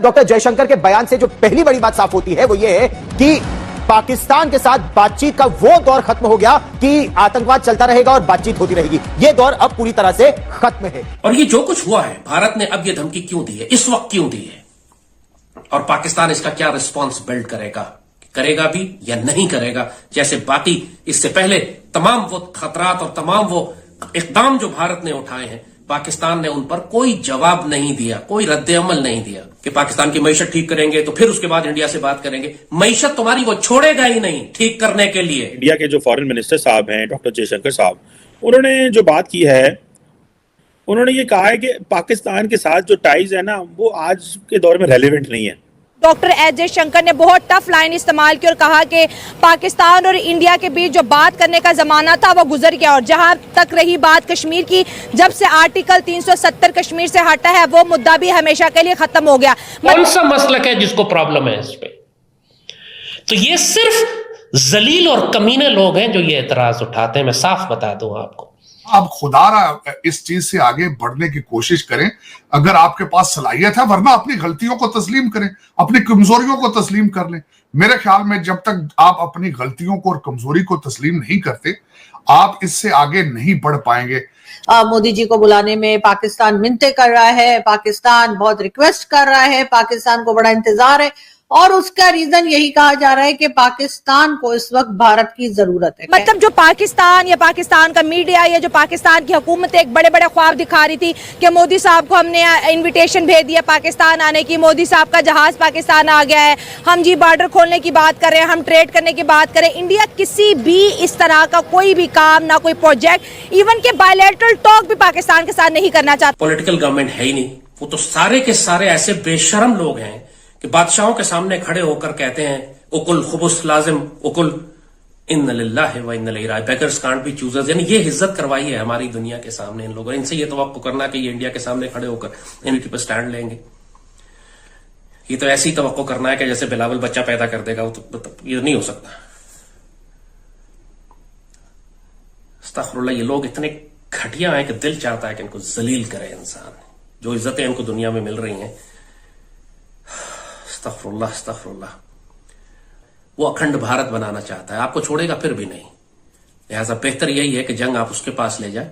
Doctor Jaishankar के बयान से जो पहली बड़ी बात साफ होती है वो ये है कि पाकिस्तान के साथ बातचीत का वो दौर खत्म हो गया कि आतंकवाद चलता रहेगा और बातचीत होती रहेगी। ये दौर अब पूरी तरह से खत्म है। और ये जो कुछ हुआ है, भारत ने अब ये धमकी क्यों दी है, इस वक्त क्यों दी है, और पाकिस्तान इसका क्या रिस्पॉन्स बिल्ड करेगा भी या नहीं करेगा, जैसे बाकी इससे पहले तमाम वो खतरात और तमाम वो इकदाम जो भारत ने उठाए हैं, पाकिस्तान ने उन पर कोई जवाब नहीं दिया, कोई रद्द-ए-अमल नहीं दिया कि पाकिस्तान की मईशत ठीक करेंगे तो फिर उसके बाद इंडिया से बात करेंगे। मईशत तुम्हारी वो छोड़ेगा ही नहीं ठीक करने के लिए। इंडिया के जो फॉरेन मिनिस्टर साहब हैं, डॉक्टर जयशंकर साहब, उन्होंने जो बात की है, उन्होंने ये कहा है कि पाकिस्तान के साथ जो टाइज है ना, वो आज के दौर में रेलेवेंट नहीं है। डॉक्टर एस जयशंकर ने बहुत टफ लाइन इस्तेमाल की और कहा कि पाकिस्तान और इंडिया के बीच जो बात करने का जमाना था वो गुजर गया। और जहां तक रही बात कश्मीर की, जब से आर्टिकल 370 कश्मीर से हटा है वो मुद्दा भी हमेशा के लिए खत्म हो गया। कौन सा मसलक है जिसको प्रॉब्लम है इस पे? तो ये सिर्फ जलील और कमीने लोग हैं जो ये एतराज उठाते हैं। मैं साफ बता दूं आपको, आप खुदारा इस चीज से आगे बढ़ने की कोशिश करें अगर आपके पास सलाहियत है, वरना अपनी गलतियों को तस्लीम करें, अपनी कमजोरियों को तस्लीम कर लें। मेरे ख्याल में जब तक आप अपनी गलतियों को और कमजोरी को तस्लीम नहीं करते, आप इससे आगे नहीं बढ़ पाएंगे। मोदी जी को बुलाने में पाकिस्तान मिन्नतें कर रहा है, पाकिस्तान बहुत रिक्वेस्ट कर रहा है, पाकिस्तान को बड़ा इंतजार है, और उसका रीजन यही कहा जा रहा है कि पाकिस्तान को इस वक्त भारत की जरूरत है। मतलब जो पाकिस्तान या पाकिस्तान का मीडिया या जो पाकिस्तान की हुकूमत एक बड़े बड़े ख्वाब दिखा रही थी कि मोदी साहब को हमने इनविटेशन भेज दिया पाकिस्तान आने की, मोदी साहब का जहाज पाकिस्तान आ गया है, हम जी बॉर्डर खोलने की बात कर रहे हैं, हम ट्रेड करने की बात करें। इंडिया किसी भी इस तरह का कोई भी काम, ना कोई प्रोजेक्ट, इवन के बायलैटरल टॉक भी पाकिस्तान के साथ नहीं करना चाहता। पॉलिटिकल गवर्नमेंट है ही नहीं। वो तो सारे के सारे ऐसे बेशरम लोग हैं कि बादशाहों के सामने खड़े होकर कहते हैं उकुल खुबुस लाजिम उकुल इन्ना लिल्लाहि व इन्ना इलैहि राजिऊन, बेगर्स कांट बी चूजर्स। यानी ये इज्जत करवाई है हमारी दुनिया के सामने इन लोगों ने। इनसे ये तवक्को करना कि ये इंडिया के सामने खड़े होकर यूनिटी पर स्टैंड लेंगे, ये तो ऐसी तवक्को करना है कि जैसे बिलावल बच्चा पैदा कर देगा, वो तो ये नहीं हो सकता। अस्तगफिरुल्लाह, ये लोग इतने घटिया हैं कि दिल चाहता है कि इनको जलील करे इंसान। जो इज्जतें इनको दुनिया में मिल रही हैं, अस्तगफिरुल्लाह अस्तगफिरुल्लाह। वो अखंड भारत बनाना चाहता है, आपको छोड़ेगा फिर भी नहीं। लिहाजा बेहतर यही है कि जंग आप उसके पास ले जाए,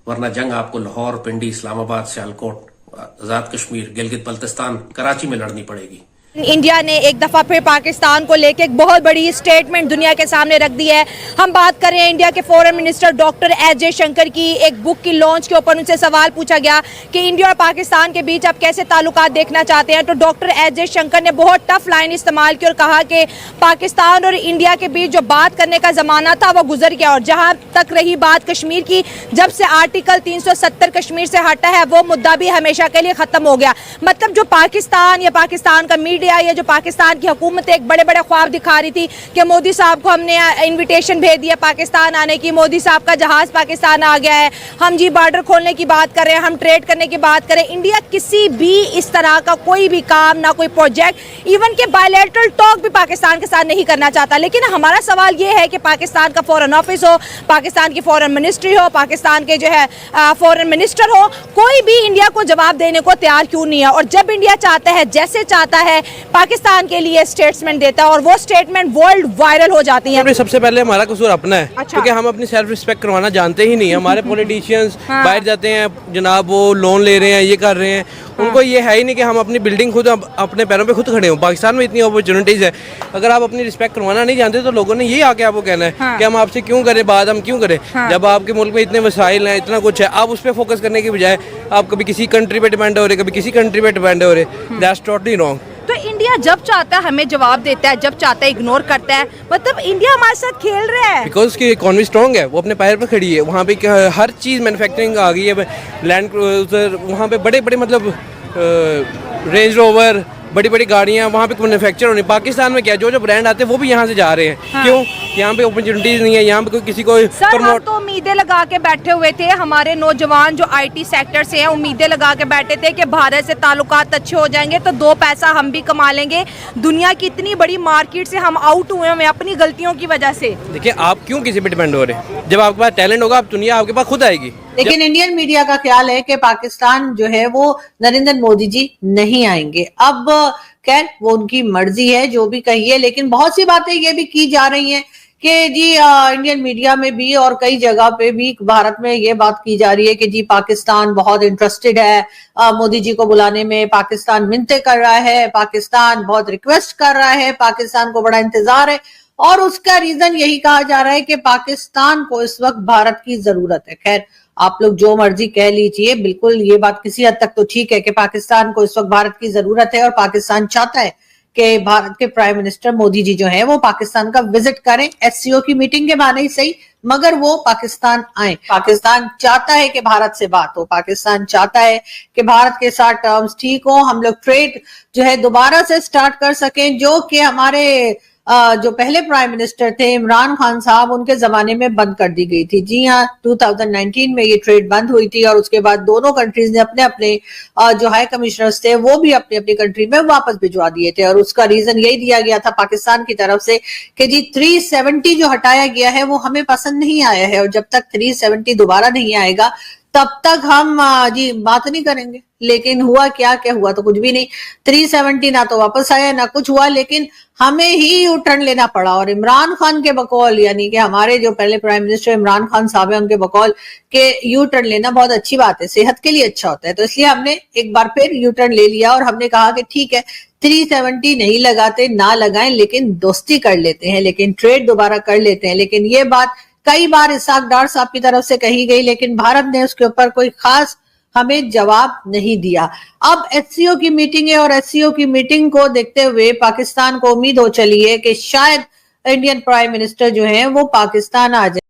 वरना जंग आपको लाहौर, पिंडी, इस्लामाबाद, सियालकोट, आजाद कश्मीर, गिलगित बल्तिस्तान, कराची में लड़नी पड़ेगी। इंडिया ने एक दफा फिर पाकिस्तान को लेकर एक बहुत बड़ी स्टेटमेंट दुनिया के सामने रख दी है। हम बात कर रहे हैं इंडिया के foreign minister doctor S Jaishankar की। एक बुक की लॉन्च के ऊपर उनसे सवाल पूछा गया कि इंडिया और पाकिस्तान के बीच आप कैसे ताल्लुकात देखना चाहते हैं, तो डॉक्टर एस जयशंकर ने बहुत टफ लाइन इस्तेमाल की और कहा कि पाकिस्तान और इंडिया के बीच जो बात करने का जमाना था वो गुजर गया। और जहां तक रही बात कश्मीर की, जब से आर्टिकल 370 कश्मीर से हटा है वो मुद्दा भी हमेशा के लिए खत्म हो गया। मतलब जो पाकिस्तान या पाकिस्तान का मीडिया या जो पाकिस्तान की हुकूमत एक बड़े बड़े ख्वाब दिखा रही थी कि मोदी साहब को हमने इनविटेशन भेज दिया पाकिस्तान आने की, मोदी साहब का जहाज पाकिस्तान आ गया है, हम जी बॉर्डर खोलने की बात कर रहे हैं, हम ट्रेड करने की बात करें। इंडिया किसी भी इस तरह का कोई भी काम, ना कोई प्रोजेक्ट, इवन के बायलैटरल टॉक भी पाकिस्तान के साथ नहीं करना चाहता। लेकिन हमारा सवाल ये है कि पाकिस्तान का फॉरेन ऑफिस हो, पाकिस्तान की फॉरेन मिनिस्ट्री हो, पाकिस्तान के जो है फॉरेन मिनिस्टर हो, कोई भी इंडिया को जवाब देने को तैयार क्यों नहीं है? और जब इंडिया चाहता है, जैसे चाहता है, पाकिस्तान के लिए स्टेटमेंट देता है और वो स्टेटमेंट वर्ल्ड वायरल हो जाती है। सबसे पहले हमारा कसूर अपना है। अच्छा। क्योंकि हम अपनी सेल्फ रिस्पेक्ट करवाना जानते ही नहीं। हमारे पॉलिटिशियंस बाहर जाते हैं, जनाब वो लोन ले रहे हैं, ये कर रहे हैं, उनको ये है ही नहीं कि हम अपनी बिल्डिंग खुद अपने पैरों पे खुद खड़े हों। पाकिस्तान में इतनी अपॉर्चुनिटीज है, अगर आप अपनी रिस्पेक्ट करवाना नहीं जानते तो लोगों ने ये आके आपको कहना है कि हम आपसे क्यों करें बात, हम क्यों करें। जब आपके मुल्क में इतने वसाइल हैं, इतना कुछ है, आप उस पर फोकस करने की बजाय आप कभी किसी कंट्री पे डिपेंड हो रहे, कभी किसी कंट्री पे डिपेंड हो रहे, दैट्स टोटली रॉन्ग। तो इंडिया जब चाहता है हमें जवाब देता है, जब चाहता है इग्नोर करता है। मतलब इंडिया हमारे साथ खेल रहा है बिकॉज उसकी इकोनॉमी स्ट्रॉन्ग है, वो अपने पैर पर खड़ी है। वहाँ पे हर चीज़ मैन्युफैक्चरिंग आ गई है, लैंड क्रूजर, वहाँ पे बड़े बड़े मतलब रेंज रोवर, बड़ी बड़ी गाड़ियाँ वहाँ पे मैन्युफैक्चर होनी। पाकिस्तान में क्या, जो जो ब्रांड आते हैं वो भी यहाँ से जा रहे हैं। क्यों? यहाँ पे अपॉर्चुनिटीज नहीं है, यहाँ पे कोई किसी को प्रमोट। तो उम्मीदें लगा के बैठे हुए थे हमारे नौजवान जो IT सेक्टर से हैं, उम्मीदें लगा के बैठे थे कि भारत से ताल्लुकात अच्छे हो जाएंगे तो दो पैसा हम भी कमा लेंगे। दुनिया की इतनी बड़ी मार्केट से हम आउट हुए हैं अपनी गलतियों की वजह से। देखिए, आप क्यों किसी पे डिपेंड हो रहे हैं? जब आपके पास टैलेंट होगा, आप दुनिया आपके पास खुद आएगी। लेकिन इंडियन मीडिया का ख्याल है कि पाकिस्तान जो है वो नरेंद्र मोदी जी नहीं आएंगे। अब खैर वो उनकी मर्जी है, जो भी कहिए, लेकिन बहुत सी बातें ये भी की जा रही हैं कि जी इंडियन मीडिया में भी और कई जगह पे भी भारत में ये बात की जा रही है कि जी पाकिस्तान बहुत इंटरेस्टेड है मोदी जी को बुलाने में, पाकिस्तान मिन्नतें कर रहा है, पाकिस्तान बहुत रिक्वेस्ट कर रहा है, पाकिस्तान को बड़ा इंतजार है, और उसका रीजन यही कहा जा रहा है कि पाकिस्तान को इस वक्त भारत की जरूरत है। खैर आप लोग जो मर्जी कह लीजिए, बिल्कुल ये बात किसी हद तक तो ठीक है कि पाकिस्तान को इस वक्त भारत की जरूरत है और पाकिस्तान चाहता है कि भारत के प्राइम मिनिस्टर मोदी जी जो है वो पाकिस्तान का विजिट करें, एससीओ की मीटिंग के बहाने ही सही, मगर वो पाकिस्तान आए। पाकिस्तान चाहता है कि भारत से बात हो, पाकिस्तान चाहता है कि भारत के साथ टर्म्स ठीक हो, हम लोग ट्रेड जो है दोबारा से स्टार्ट कर सकें, जो कि हमारे जो पहले प्राइम मिनिस्टर थे इमरान खान साहब, उनके जमाने में बंद कर दी गई थी। जी हाँ, 2019 में ये ट्रेड बंद हुई थी और उसके बाद दोनों कंट्रीज ने अपने अपने जो हाई कमिश्नर्स थे वो भी अपनी अपनी कंट्री में वापस भिजवा दिए थे, और उसका रीजन यही दिया गया था पाकिस्तान की तरफ से कि जी 370 जो हटाया गया है वो हमें पसंद नहीं आया है, और जब तक 370 दोबारा नहीं आएगा तब तक हम जी बात नहीं करेंगे। लेकिन हुआ क्या हुआ तो कुछ भी नहीं, 370 ना तो वापस आया ना कुछ हुआ, लेकिन हमें ही यू टर्न लेना पड़ा। और इमरान खान के बकौल, यानी कि हमारे जो पहले प्राइम मिनिस्टर इमरान खान साहब है, उनके बकौल के यू टर्न लेना बहुत अच्छी बात है, सेहत के लिए अच्छा होता है, तो इसलिए हमने एक बार फिर यू टर्न ले लिया और हमने कहा कि ठीक है 370 नहीं लगाते ना लगाएं, लेकिन दोस्ती कर लेते हैं, लेकिन ट्रेड दोबारा कर लेते हैं। लेकिन ये बात कई बार इसाक डार साहब की तरफ से कही गई, लेकिन भारत ने उसके ऊपर कोई खास हमें जवाब नहीं दिया। अब एचसीओ की मीटिंग है और एचसीओ की मीटिंग को देखते हुए पाकिस्तान को उम्मीद हो चली है कि शायद इंडियन प्राइम मिनिस्टर जो है वो पाकिस्तान आ जाए।